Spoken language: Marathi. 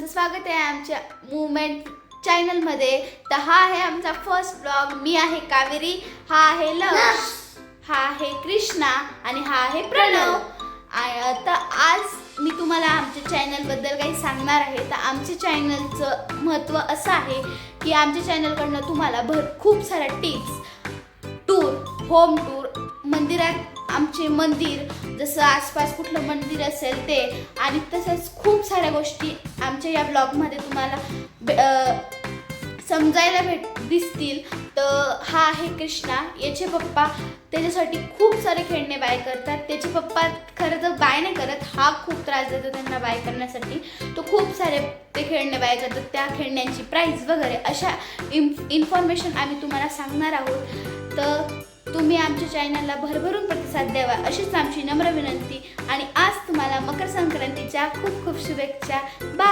स्वागत आहे आमच्या मुवमेंट चॅनलमध्ये। तर हा आहे आमचा फर्स्ट ब्लॉग। मी आहे कावेरी, हा आहे लक्ष, हा आहे कृष्णा आणि हा आहे प्रणव। तर आज मी तुम्हाला आमच्या चॅनलबद्दल काही सांगणार आहे। तर आमच्या चॅनलचं महत्त्व असं आहे की आमच्या चॅनलकडनं तुम्हाला खूप साऱ्या टिप्स, टूर, होम टूर, मंदिरात आमचे मंदिर जसं आसपास कुठलं मंदिर असेल ते, आणि तसंच खूप साऱ्या गोष्टी आमच्या या ब्लॉगमध्ये तुम्हाला समजायला दिसतील। तर हा आहे कृष्णा, याचे पप्पा त्याच्यासाठी खूप सारे खेळणे बाय करतात। त्याचे पप्पा खरं तर बाय नाही करत, हा खूप त्रास देतो त्यांना बाय करण्यासाठी। तो खूप सारे ते खेळणे बाय करतात, त्या खेळण्यांची प्राईस वगैरे अशा इन्फॉर्मेशन आम्ही तुम्हाला सांगणार आहोत। तर तुम्ही आमच्या चॅनलला भरभरून प्रतिसाद द्यावा अशीच आमची नम्र विनंती। आणि आज तुम्हाला मकर संक्रांतीच्या खूप खूप शुभेच्छा। बाय।